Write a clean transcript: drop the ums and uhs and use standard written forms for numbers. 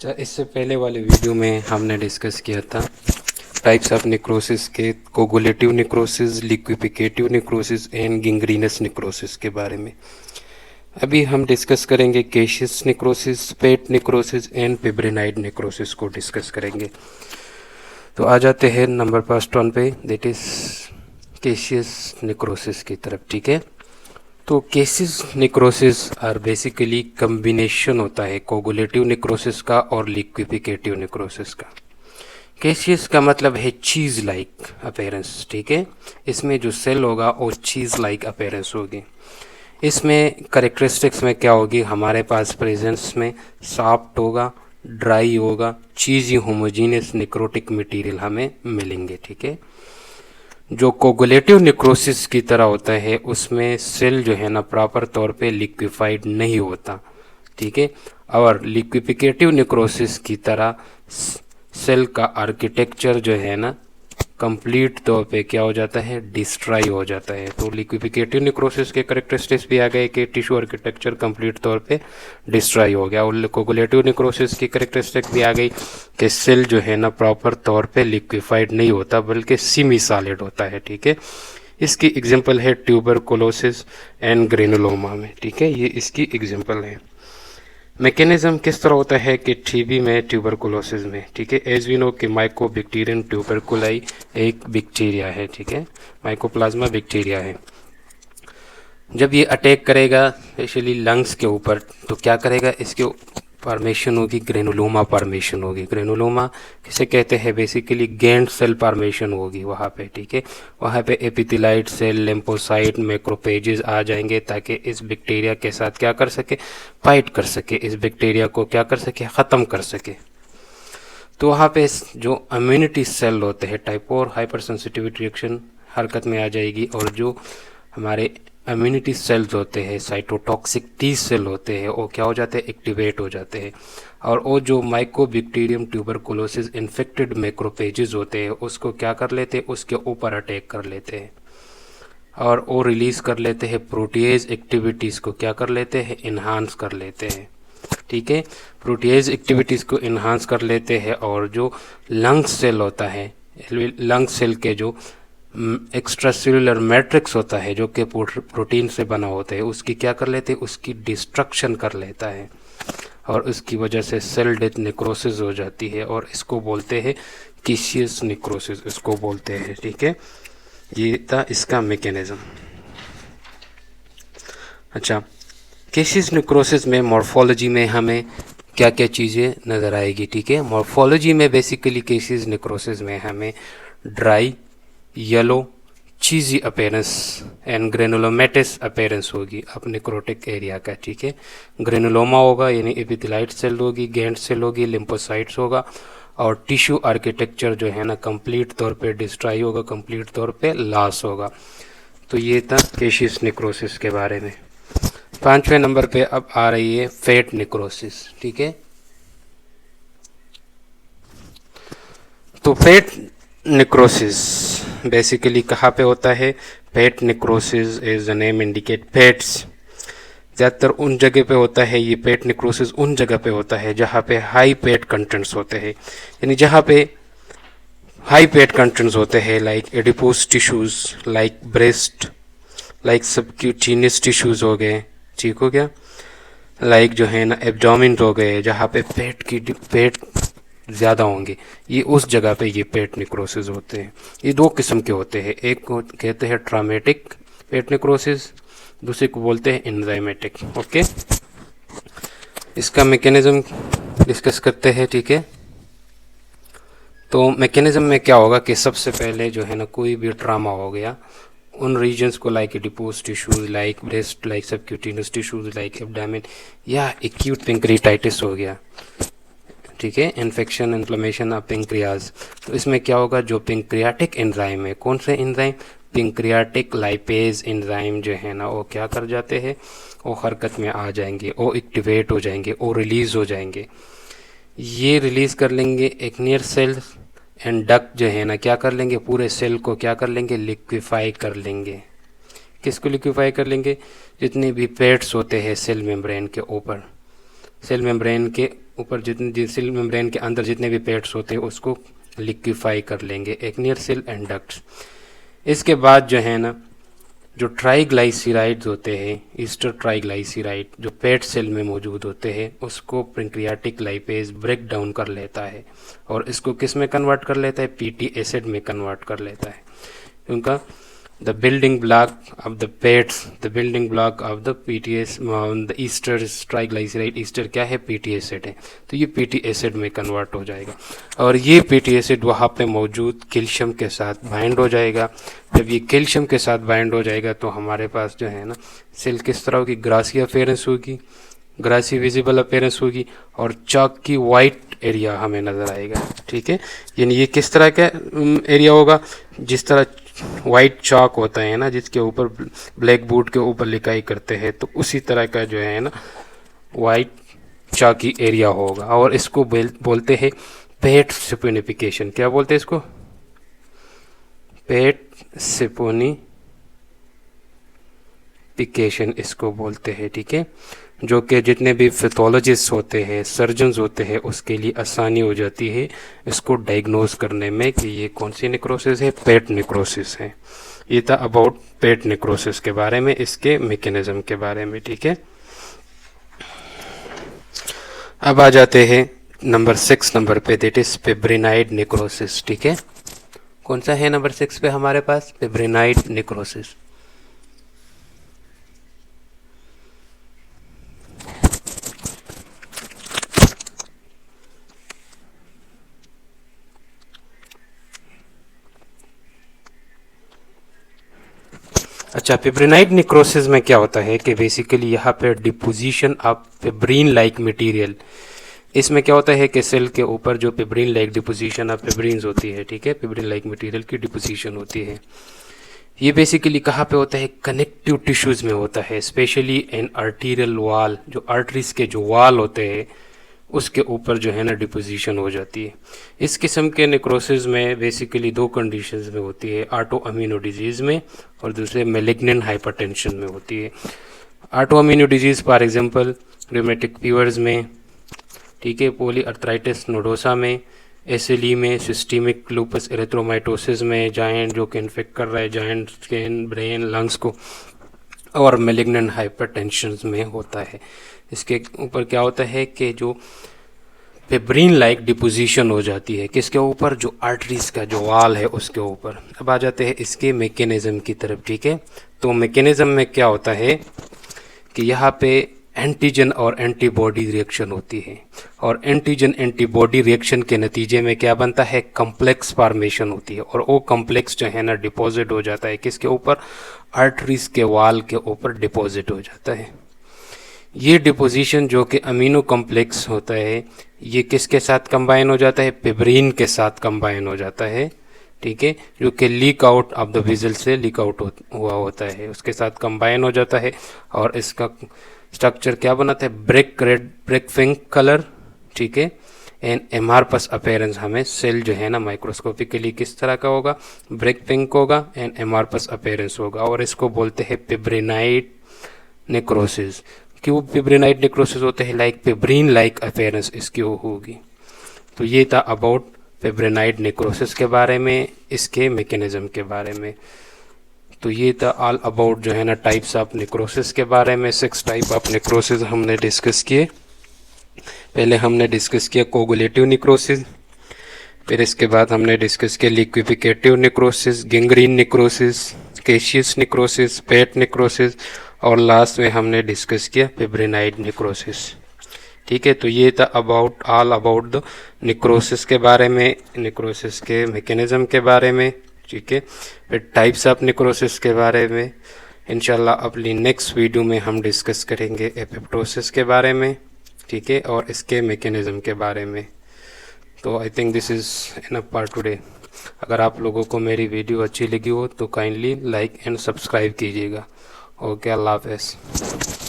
अच्छा, इससे पहले वाले वीडियो में हमने डिस्कस किया था टाइप्स ऑफ नेक्रोसिस के coagulative necrosis, liquefactive necrosis and gangrenous necrosis के बारे में। अभी हम डिस्कस करेंगे caseous necrosis, fat necrosis and fibrinoid necrosis को डिस्कस करेंगे। तो आ जाते हैं नंबर फर्स्ट वन पे, दैट इज केशियस नेक्रोसिस की तरफ। ठीक है, तो caseous necrosis are basically combination होता है कोगुलेटिव नेक्रोसिस का और लिक्विफिकेटिव नेक्रोसिस का। केसियस का मतलब है चीज़ लाइक अपेयरेंस। ठीक है, इसमें जो सेल होगा वो चीज़ लाइक अपेयरेंस होगी। इसमें करेक्टरिस्टिक्स में क्या होगी, हमारे पास प्रेजेंस में सॉफ्ट होगा, ड्राई होगा, चीज़ी होमोजीनियस नेक्रोटिक मटेरियल हमें मिलेंगे। ठीक है, जो कोगुलेटिव नेक्रोसिस की तरह होता है उसमें सेल जो है ना प्रॉपर तौर पे लिक्विफाइड नहीं होता। ठीक है, और लिक्विफिकेटिव नेक्रोसिस की तरह सेल का आर्किटेक्चर जो है ना कंप्लीट तौर पे क्या हो जाता है, डिस्ट्रॉय हो जाता है। तो लिक्विफिकेटिव नेक्रोसिस के करेक्टरिस्टिक्स भी आ गए कि टिश्यू आर्किटेक्चर कंप्लीट तौर पे डिस्ट्रॉय हो गया, और कोगुलेटिव नेक्रोसिस की करेक्टरिस्टिक भी आ गई कि सेल जो है ना प्रॉपर तौर पे लिक्विफाइड नहीं होता बल्कि सेमी सॉलिड होता है। ठीक है, इसकी एग्जांपल है ट्यूबरकुलोसिस एंड ग्रेनुलोमा में। ठीक है, ये इसकी एग्जांपल है। मैकेनिज्म किस तरह होता है कि टीबी में, ट्यूबरकुलोसिस में। ठीक है, एज वी नो कि माइकोबैक्टीरियम ट्यूबरकुलाई एक बैक्टीरिया है। ठीक है, माइकोप्लाज्मा बैक्टीरिया है। जब ये अटैक करेगा स्पेशली लंग्स के ऊपर तो क्या करेगा, इसके फॉर्मेशन होगी, ग्रेनुलोमा फॉर्मेशन होगी। ग्रेनुलोमा किसे कहते हैं, बेसिकली गैंड सेल फॉर्मेशन होगी वहाँ पे। ठीक है, वहाँ पे एपिथेलाइट सेल, लिम्फोसाइट, मैक्रोपेजेस आ जाएंगे ताकि इस बैक्टीरिया के साथ क्या कर सके, फाइट कर सके, इस बैक्टीरिया को क्या कर सके, ख़त्म कर सके। तो वहाँ पे जो इम्यूनिटी सेल होते हैं, टाइप 4 हाइपर सेंसिटिविटी रिएक्शन हरकत में आ जाएगी, और जो हमारे इम्यूनिटी सेल्स होते हैं, साइटोटॉक्सिक टी सेल होते हैं, वो क्या हो जाते हैं, एक्टिवेट हो जाते हैं, और वो जो माइकोबैक्टीरियम ट्यूबरकुलोसिस इन्फेक्टेड मैक्रोपेजेस होते हैं उसको क्या कर लेते हैं, उसके ऊपर अटैक कर लेते हैं, और वो रिलीज़ कर लेते हैं प्रोटीएज एक्टिविटीज़ को क्या कर लेते हैं, इन्हांस कर लेते हैं। ठीक है, प्रोटीएज एक्टिविटीज़ को इन्हांस कर लेते हैं, और जो लंग सेल होता है, लंग सेल के जो एक्स्ट्रा सेलुलर मैट्रिक्स होता है जो कि प्रोटीन से बना होता है, उसकी क्या कर लेते हैं, उसकी डिस्ट्रक्शन कर लेता है, और उसकी वजह से सेल डेथ नेक्रोसिस हो जाती है, और इसको बोलते हैं केशियस नेक्रोसिस, इसको बोलते हैं। ठीक है, ये था इसका मैकेनिज्म। अच्छा, केशियस नेक्रोसिस में मॉर्फोलॉजी में हमें क्या क्या चीज़ें नज़र आएगी। ठीक है, मॉर्फोलॉजी में बेसिकली केशियस नेक्रोसिस में हमें dry, yellow, cheesy appearance and granulomatous appearance होगी अब नेक्रोटिक एरिया का। ठीक है, ग्रेनुलोमा होगा यानी एपिथेलाइट सेल होगी, गैंड सेल होगी, लिम्फोसाइट्स होगा, और टिश्यू आर्किटेक्चर जो है ना कंप्लीट तौर पे डिस्ट्रॉय होगा, कंप्लीट तौर पे लॉस होगा। तो ये था केशियस नेक्रोसिस के बारे में। 5वें नंबर पे अब आ रही है फेट नेक्रोसिस। ठीक है, तो फेट नेक्रोसिस बेसिकली कहाँ पे होता है, fat necrosis as the name indicate fats, ज़्यादातर उन जगह पे होता है। ये पेट नेक्रोसिस उन जगह पे होता है जहाँ पे हाई पेट कंटेंट्स होते हैं, यानी जहाँ पे हाई पेट कंटेंट्स होते हैं, like adipose tissues, like breast, like subcutaneous tissues हो गए। ठीक हो गया, लाइक जो है ना एब्डोमेन हो गए, जहाँ पे पेट ज़्यादा होंगे, ये उस जगह पे ये पेट नेक्रोसिस होते हैं। ये दो किस्म के होते हैं, एक को कहते हैं ट्रामेटिक पेट नेक्रोसिस, दूसरे को बोलते हैं एंजाइमेटिक। ओके, इसका मैकेनिज्म डिस्कस करते हैं। ठीक है, तो मैकेनिज्म में क्या होगा कि सबसे पहले जो है ना कोई भी ट्रामा हो गया उन रीजन्स को, like adipose tissues, like breast, like subcutaneous tissues, like abdomen, या एक्यूट पेंक्रियाटाइटिस हो गया। ठीक है, इन्फेक्शन, इन्फ्लेमेशन ऑफ पेंक्रियाज, तो इसमें क्या होगा, जो पेंक्रियाटिक एंजाइम है, कौन से एंजाइम, पेंक्रियाटिक लाइपेज एंजाइम जो है ना वो क्या कर जाते हैं, वो हरकत में आ जाएंगे, वो एक्टिवेट हो जाएंगे, वो रिलीज़ हो जाएंगे। ये रिलीज़ कर लेंगे एक्नियर सेल्स एंड डक्ट जो है ना क्या कर लेंगे, पूरे सेल को क्या कर लेंगे, लिक्विफाई कर लेंगे। किसको लिक्विफाई कर लेंगे, जितने भी पेट्स होते हैं सेल मेम्ब्रेन के ऊपर, सेल मेम्ब्रेन के ऊपर जितने सेल मेम्ब्रेन के अंदर जितने भी पेट्स होते हैं उसको लिक्विफाई कर लेंगे, एक्नियर सेल एंड डक्ट्स। इसके बाद जो है ना, जो ट्राइग्लाइसराइड्स होते हैं, ईस्टर ट्राइग्लाइसराइड जो पेट सेल में मौजूद होते हैं, उसको पेंक्रियाटिक लाइपेज ब्रेक डाउन कर लेता है और इसको किस में कन्वर्ट कर लेता है, पीटी एसिड में कन्वर्ट कर लेता है। उनका the building block of the pets, the building block of the PTS, the Easter triglyceride, Easter क्या है, पीटी एसिड है, तो ये पीटी एसिड में कन्वर्ट हो जाएगा और ये पीटी एसिड वहाँ पे मौजूद कैल्शियम के साथ बाइंड हो जाएगा। जब ये कैल्शियम के साथ बाइंड हो जाएगा तो हमारे पास जो है ना सेल किस तरह की ग्रासी अपेयरेंस होगी, ग्रासी विजिबल अपेयरेंस होगी और चॉक की वाइट एरिया हमें नज़र आएगा। ठीक है, यानी ये किस तरह का एरिया होगा, जिस तरह वाइट चॉक होता है ना, जिसके ऊपर ब्लैक बोर्ड के ऊपर लिखाई करते हैं, तो उसी तरह का जो है ना वाइट चॉकी एरिया होगा और इसको बोलते हैं पेट सिपोनिफिकेशन। क्या बोलते हैं इसको, पेट सिपोनिफिकेशन इसको बोलते हैं। ठीक है, जो कि जितने भी पैथोलॉजिस्ट होते हैं, सर्जन्स होते हैं, उसके लिए आसानी हो जाती है इसको डायग्नोज करने में कि ये कौन सी नेक्रोसिस है, पेट नेक्रोसिस है। ये था अबाउट पेट नेक्रोसिस के बारे में, इसके मैकेनिज्म के बारे में। ठीक है, अब आ जाते हैं नंबर 6 नंबर पे, दैट इज फिब्रिनाइड नेक्रोसिस। ठीक है, कौन सा है नंबर 6 पे हमारे पास, फिब्रिनाइड नेक्रोसिस। अच्छा, फिब्रिनाइड नेक्रोसिस में क्या होता है कि बेसिकली यहाँ पे deposition of fibrin like material, इसमें क्या होता है कि सेल के ऊपर जो फिब्रिन लाइक डिपोजिशन ऑफ फिब्रिन्स होती है, ठीक है, फिब्रिन लाइक मटेरियल की डिपोजिशन होती है। ये बेसिकली कहाँ पे होता है, कनेक्टिव टिश्यूज में होता है, स्पेशली इन आर्टीरियल वाल, जो आर्टरीज के जो वाल होते हैं उसके ऊपर जो है ना डिपोजिशन हो जाती है। इस किस्म के नेक्रोसिस में बेसिकली दो कंडीशंस में होती है, ऑटो अमीनो डिजीज़ में और दूसरे मैलिग्नेंट हाइपरटेंशन में होती है। Auto amino disease for example rheumatic fevers में, ठीक है, पॉली अर्थराइटिस नोडोसा में, एसएलई में, सिस्टेमिक लूपस एरिथ्रोमाइटोसिस में, जाइंट जो कि इन्फेक्ट कर रहा है जाइंट स्किन, ब्रेन, लंग्स को, और मैलिग्नेंट हाइपरटेंशन में होता है। इसके ऊपर क्या होता है कि जो फिब्रिन लाइक डिपोजिशन हो जाती है किसके ऊपर, जो आर्टरीज का जो वाल है उसके ऊपर। अब आ जाते हैं इसके मैकेनिज्म की तरफ। ठीक है, तो मैकेनिज्म में क्या होता है कि यहाँ पे एंटीजन और एंटीबॉडी रिएक्शन होती है और एंटीजन एंटीबॉडी रिएक्शन के नतीजे में क्या बनता है, कॉम्प्लेक्स फॉर्मेशन होती है और वो कॉम्प्लेक्स जो है ना डिपॉजिट हो जाता है किसके ऊपर, आर्टरीज के वाल के ऊपर डिपॉजिट हो जाता है। ये डिपोजिशन जो कि अमीनो कॉम्प्लेक्स होता है ये किसके साथ कंबाइन हो जाता है, फिब्रिन के साथ कंबाइन हो जाता है। ठीक है, जो कि leak out of the vigil से लीक आउट हुआ होता है, उसके साथ कंबाइन हो जाता है और इसका स्ट्रक्चर क्या बनाता है, brick red, brick pink colour. ठीक है, एंड एमार्पस अपेयरेंस, हमें सेल जो है ना माइक्रोस्कोपिकली किस तरह का होगा, ब्रेक पिंक होगा एंड एमार्पस अपेयरेंस होगा और इसको बोलते हैं फिब्रिनाइड नेक्रोसिस। क्यों फिब्रिनाइड नेक्रोसिस होते हैं, लाइक फिब्रिन लाइक अपेयरेंस इसकी होगी। तो ये था अबाउट फिब्रिनाइड नेक्रोसिस के बारे में, इसके मैकेनिज्म के बारे में। तो ये था ऑल अबाउट जो है ना टाइप्स ऑफ नेक्रोसिस के बारे में। 6 टाइप ऑफ नेक्रोसिस हमने डिस्कस किए। पहले हमने डिस्कस किया कोगुलेटिव नेक्रोसिस, फिर इसके बाद हमने डिस्कस किया liquefactive necrosis, gangrene necrosis, caseous necrosis, fat necrosis और लास्ट में हमने डिस्कस किया फिब्रिनाइड नेक्रोसिस। ठीक है, तो ये था about all about the necrosis के बारे में, नेक्रोसिस के मैकेनिज्म के बारे में। ठीक है, फिर टाइप्स ऑफ नेक्रोसिस के बारे में। इंशाल्लाह अपनी नेक्स्ट वीडियो में हम डिस्कस करेंगे एपोप्टोसिस के बारे में, ठीक है, और इसके मैकेनिज्म के बारे में। तो I think this is enough for today. अगर आप लोगों को मेरी वीडियो अच्छी लगी हो तो काइंडली लाइक एंड सब्सक्राइब कीजिएगा। ओके, अल्लाह हाफ़िज़।